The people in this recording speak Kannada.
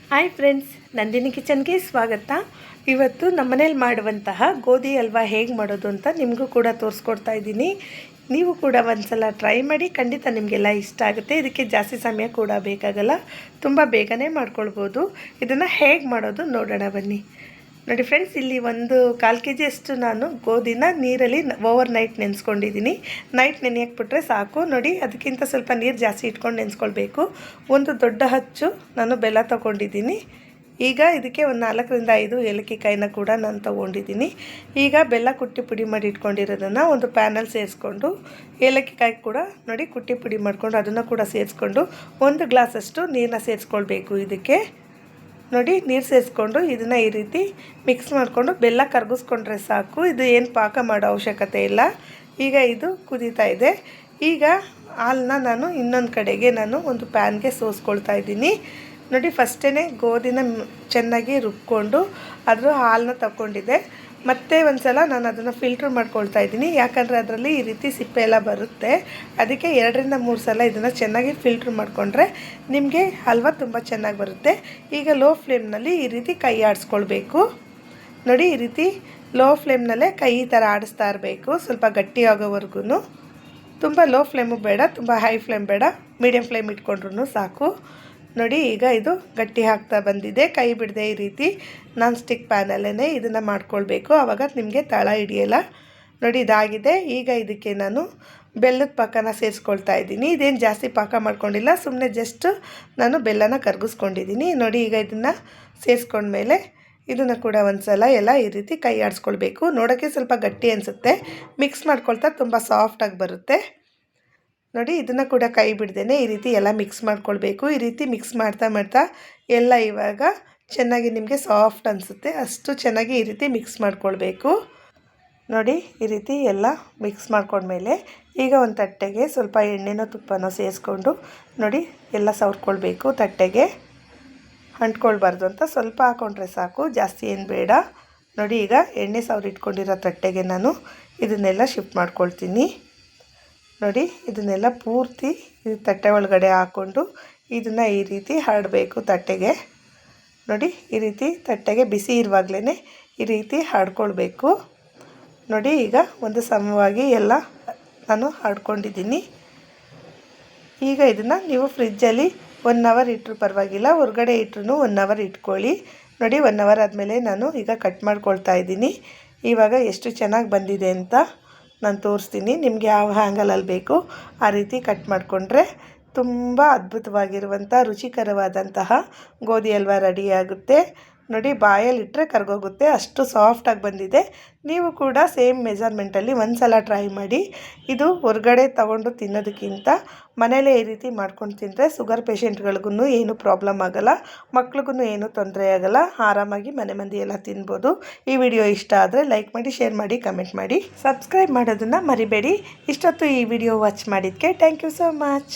ಹಾಯ್ ಫ್ರೆಂಡ್ಸ್, ನಂದಿನಿ ಕಿಚನ್ಗೆ ಸ್ವಾಗತ. ಇವತ್ತು ನಮ್ಮನೇಲಿ ಮಾಡುವಂತಹ ಗೋಧಿ ಹಲ್ವಾ ಹೇಗೆ ಮಾಡೋದು ಅಂತ ನಿಮಗೂ ಕೂಡ ತೋರಿಸ್ಕೊಡ್ತಾ ಇದ್ದೀನಿ. ನೀವು ಕೂಡ ಒಂದ್ಸಲ ಟ್ರೈ ಮಾಡಿ, ಖಂಡಿತ ನಿಮಗೆಲ್ಲ ಇಷ್ಟ ಆಗುತ್ತೆ. ಇದಕ್ಕೆ ಜಾಸ್ತಿ ಸಮಯ ಕೂಡ ಬೇಕಾಗಲ್ಲ, ತುಂಬ ಬೇಗನೆ ಮಾಡ್ಕೊಳ್ಬೋದು. ಇದನ್ನು ಹೇಗೆ ಮಾಡೋದು ನೋಡೋಣ ಬನ್ನಿ. ನೋಡಿ ಫ್ರೆಂಡ್ಸ್, ಇಲ್ಲಿ 1/4 kg ಅಷ್ಟು ನಾನು ಗೋಧಿನ ನೀರಲ್ಲಿ ಓವರ್ ನೈಟ್ ನೆನೆಸ್ಕೊಂಡಿದ್ದೀನಿ. ನೈಟ್ ನೆನೆಯಕ್ಕೆ ಬಿಟ್ಟರೆ ಸಾಕು. ನೋಡಿ, ಅದಕ್ಕಿಂತ ಸ್ವಲ್ಪ ನೀರು ಜಾಸ್ತಿ ಇಟ್ಕೊಂಡು ನೆನೆಸ್ಕೊಳ್ಬೇಕು. ಒಂದು ದೊಡ್ಡ ಹಚ್ಚು ನಾನು ಬೆಲ್ಲ ತೊಗೊಂಡಿದ್ದೀನಿ. ಈಗ ಇದಕ್ಕೆ ಒಂದು 4ರಿಂದ 5 ಏಲಕ್ಕಿ ಕಾಯಿನ ಕೂಡ ನಾನು ತೊಗೊಂಡಿದ್ದೀನಿ. ಈಗ ಬೆಲ್ಲ ಕುಟ್ಟಿ ಪುಡಿ ಮಾಡಿ ಇಟ್ಕೊಂಡಿರೋದನ್ನು ಒಂದು ಪ್ಯಾನಲ್ಲಿ ಸೇರಿಸ್ಕೊಂಡು, ಏಲಕ್ಕಿ ಕಾಯಿ ಕೂಡ ನೋಡಿ ಕುಟ್ಟಿ ಪುಡಿ ಮಾಡಿಕೊಂಡು ಅದನ್ನು ಕೂಡ ಸೇರಿಸ್ಕೊಂಡು 1 ಗ್ಲಾಸಷ್ಟು ನೀರನ್ನ ಸೇರಿಸ್ಕೊಳ್ಬೇಕು. ಇದಕ್ಕೆ ನೋಡಿ, ನೀರು ಸೇರಿಸ್ಕೊಂಡು ಇದನ್ನು ಈ ರೀತಿ ಮಿಕ್ಸ್ ಮಾಡಿಕೊಂಡು ಬೆಲ್ಲ ಕರಗಿಸ್ಕೊಂಡ್ರೆ ಸಾಕು. ಇದು ಏನು ಪಾಕ ಮಾಡೋ ಅವಶ್ಯಕತೆ ಇಲ್ಲ. ಈಗ ಇದು ಕುದೀತಾ ಇದೆ. ಈಗ ಹಾಲನ್ನ ನಾನು ಇನ್ನೊಂದು ಕಡೆಗೆ ಒಂದು ಪ್ಯಾನ್ಗೆ ಸೋಸ್ಕೊಳ್ತಾ ಇದ್ದೀನಿ. ನೋಡಿ, ಫಸ್ಟೇ ಗೋಧಿನ ಚೆನ್ನಾಗಿ ರುಬ್ಕೊಂಡು ಅದ್ರ ಹಾಲನ್ನ ತಗೊಂಡಿದ್ದೆ. ಮತ್ತೆ ಒಂದು ಸಲ ನಾನು ಅದನ್ನು ಫಿಲ್ಟ್ರ್ ಮಾಡ್ಕೊಳ್ತಾ ಇದ್ದೀನಿ. ಯಾಕಂದರೆ ಅದರಲ್ಲಿ ಈ ರೀತಿ ಸಿಪ್ಪೆ ಎಲ್ಲ ಬರುತ್ತೆ. ಅದಕ್ಕೆ 2ರಿಂದ 3 ಸಲ ಇದನ್ನು ಚೆನ್ನಾಗಿ ಫಿಲ್ಟ್ರ್ ಮಾಡಿಕೊಂಡ್ರೆ ನಿಮಗೆ ಹಲ್ವಾ ತುಂಬ ಚೆನ್ನಾಗಿ ಬರುತ್ತೆ. ಈಗ ಲೋ ಫ್ಲೇಮ್ನಲ್ಲಿ ಈ ರೀತಿ ಕೈ ಆಡಿಸ್ಕೊಳ್ಬೇಕು. ನೋಡಿ, ಈ ರೀತಿ ಲೋ ಫ್ಲೇಮ್ನಲ್ಲೇ ಕೈ ಈ ಥರ ಆಡಿಸ್ತಾ ಇರಬೇಕು, ಸ್ವಲ್ಪ ಗಟ್ಟಿ ಆಗೋವರೆಗೂ. ತುಂಬ ಲೋ ಫ್ಲೇಮು ಬೇಡ, ತುಂಬ ಹೈ ಫ್ಲೇಮ್ ಬೇಡ, ಮೀಡಿಯಮ್ ಫ್ಲೇಮ್ ಇಟ್ಕೊಂಡ್ರೂ ಸಾಕು. ನೋಡಿ, ಈಗ ಇದು ಗಟ್ಟಿ ಆಗ್ತಾ ಬಂದಿದೆ. ಕೈ ಬಿಡದೆ ಈ ರೀತಿ ನಾನ್ ಸ್ಟಿಕ್ ಪ್ಯಾನಲ್ಲೇ ಇದನ್ನು ಮಾಡ್ಕೊಳ್ಬೇಕು, ಆವಾಗ ನಿಮಗೆ ತಳ ಹಿಡಿಯಲ್ಲ. ನೋಡಿ, ಇದಾಗಿದೆ. ಈಗ ಇದಕ್ಕೆ ನಾನು ಬೆಲ್ಲದ ಪಾಕನ ಸೇರಿಸ್ಕೊಳ್ತಾ ಇದ್ದೀನಿ. ಇದೇನು ಜಾಸ್ತಿ ಪಾಕ ಮಾಡ್ಕೊಂಡಿಲ್ಲ, ಸುಮ್ಮನೆ ಜಸ್ಟ್ ನಾನು ಬೆಲ್ಲನ ಕರಗಿಸ್ಕೊಂಡಿದ್ದೀನಿ. ನೋಡಿ, ಈಗ ಇದನ್ನು ಸೇರಿಸ್ಕೊಂಡ್ಮೇಲೆ ಇದನ್ನು ಕೂಡ ಒಂದು ಸಲ ಎಲ್ಲ ಈ ರೀತಿ ಕೈ ಆಡಿಸ್ಕೊಳ್ಬೇಕು. ನೋಡೋಕ್ಕೆ ಸ್ವಲ್ಪ ಗಟ್ಟಿ ಅನಿಸುತ್ತೆ, ಮಿಕ್ಸ್ ಮಾಡ್ಕೊಳ್ತಾ ತುಂಬ ಸಾಫ್ಟಾಗಿ ಬರುತ್ತೆ. ನೋಡಿ, ಇದನ್ನು ಕೂಡ ಕೈ ಬಿಡ್ದೇ ಈ ರೀತಿ ಎಲ್ಲ ಮಿಕ್ಸ್ ಮಾಡ್ಕೊಳ್ಬೇಕು. ಈ ರೀತಿ ಮಿಕ್ಸ್ ಮಾಡ್ತಾ ಎಲ್ಲ ಇವಾಗ ಚೆನ್ನಾಗಿ ನಿಮಗೆ ಸಾಫ್ಟ್ ಅನಿಸುತ್ತೆ, ಅಷ್ಟು ಚೆನ್ನಾಗಿ ಈ ರೀತಿ ಮಿಕ್ಸ್ ಮಾಡ್ಕೊಳ್ಬೇಕು. ನೋಡಿ, ಈ ರೀತಿ ಎಲ್ಲ ಮಿಕ್ಸ್ ಮಾಡ್ಕೊಂಡ್ಮೇಲೆ ಈಗ ಒಂದು ತಟ್ಟೆಗೆ ಸ್ವಲ್ಪ ಎಣ್ಣೆನೋ ತುಪ್ಪನೋ ಸೇರಿಸ್ಕೊಂಡು ನೋಡಿ ಎಲ್ಲ ಸವರ್ಕೊಳ್ಬೇಕು. ತಟ್ಟೆಗೆ ಅಂಟ್ಕೊಳ್ಬಾರ್ದು ಅಂತ ಸ್ವಲ್ಪ ಹಾಕ್ಕೊಂಡ್ರೆ ಸಾಕು, ಜಾಸ್ತಿ ಏನು ಬೇಡ. ನೋಡಿ, ಈಗ ಎಣ್ಣೆ ಸವರಿಟ್ಕೊಂಡಿರೋ ತಟ್ಟೆಗೆ ನಾನು ಇದನ್ನೆಲ್ಲ ಶಿಫ್ಟ್ ಮಾಡ್ಕೊಳ್ತೀನಿ. ನೋಡಿ, ಇದನ್ನೆಲ್ಲ ಪೂರ್ತಿ ತಟ್ಟೆ ಒಳಗಡೆ ಹಾಕ್ಕೊಂಡು ಇದನ್ನು ಈ ರೀತಿ ಹರಡಬೇಕು ತಟ್ಟೆಗೆ. ನೋಡಿ, ಈ ರೀತಿ ತಟ್ಟೆಗೆ ಬಿಸಿ ಇರುವಾಗಲೇ ಈ ರೀತಿ ಹರಡ್ಕೊಳ್ಬೇಕು. ನೋಡಿ, ಈಗ ಒಂದು ಸಮವಾಗಿ ಎಲ್ಲ ನಾನು ಹರಡ್ಕೊಂಡಿದ್ದೀನಿ. ಈಗ ಇದನ್ನು ನೀವು ಫ್ರಿಜ್ಜಲ್ಲಿ 1 ಅವರ್ ಇಟ್ಟರೂ ಪರವಾಗಿಲ್ಲ, ಹೊರಗಡೆ ಇಟ್ಟರೂ 1 ಅವರ್ ಇಟ್ಕೊಳ್ಳಿ. ನೋಡಿ, 1 ಅವರ್ ಆದಮೇಲೆ ನಾನು ಈಗ ಕಟ್ ಮಾಡ್ಕೊಳ್ತಾ ಇದ್ದೀನಿ. ಇವಾಗ ಎಷ್ಟು ಚೆನ್ನಾಗಿ ಬಂದಿದೆ ಅಂತ ನಾನು ತೋರಿಸ್ತೀನಿ. ನಿಮಗೆ ಯಾವ ಹ್ಯಾಂಗಲಲ್ಲಿ ಬೇಕು ಆ ರೀತಿ ಕಟ್ ಮಾಡಿಕೊಂಡ್ರೆ ತುಂಬ ಅದ್ಭುತವಾಗಿರುವಂಥ ರುಚಿಕರವಾದಂತಹ ಗೋಧಿ ಹಲ್ವಾ ರೆಡಿಯಾಗುತ್ತೆ. ನೋಡಿ, ಬಾಯಲ್ಲಿಟ್ಟರೆ ಕರಗೋಗುತ್ತೆ, ಅಷ್ಟು ಸಾಫ್ಟಾಗಿ ಬಂದಿದೆ. ನೀವು ಕೂಡ ಸೇಮ್ ಮೆಜರ್ಮೆಂಟಲ್ಲಿ ಒಂದು ಸಲ ಟ್ರೈ ಮಾಡಿ. ಇದು ಹೊರಗಡೆ ತೊಗೊಂಡು ತಿನ್ನೋದಕ್ಕಿಂತ ಮನೇಲೇ ಈ ರೀತಿ ಮಾಡ್ಕೊಂಡು ತಿಂದರೆ ಶುಗರ್ ಪೇಷೆಂಟ್ಗಳಿಗೂ ಏನೂ ಪ್ರಾಬ್ಲಮ್ ಆಗೋಲ್ಲ, ಮಕ್ಳಿಗೂ ಏನೂ ತೊಂದರೆ ಆಗೋಲ್ಲ. ಆರಾಮಾಗಿ ಮನೆ ಮಂದಿ ಎಲ್ಲ ತಿನ್ಬೋದು. ಈ ವಿಡಿಯೋ ಇಷ್ಟ ಆದರೆ ಲೈಕ್ ಮಾಡಿ, ಶೇರ್ ಮಾಡಿ, ಕಮೆಂಟ್ ಮಾಡಿ, ಸಬ್ಸ್ಕ್ರೈಬ್ ಮಾಡೋದನ್ನು ಮರಿಬೇಡಿ. ಇಷ್ಟೊತ್ತು ಈ ವಿಡಿಯೋ ವಾಚ್ ಮಾಡಿದ್ದಕ್ಕೆ ಥ್ಯಾಂಕ್ ಯು ಸೋ ಮಚ್.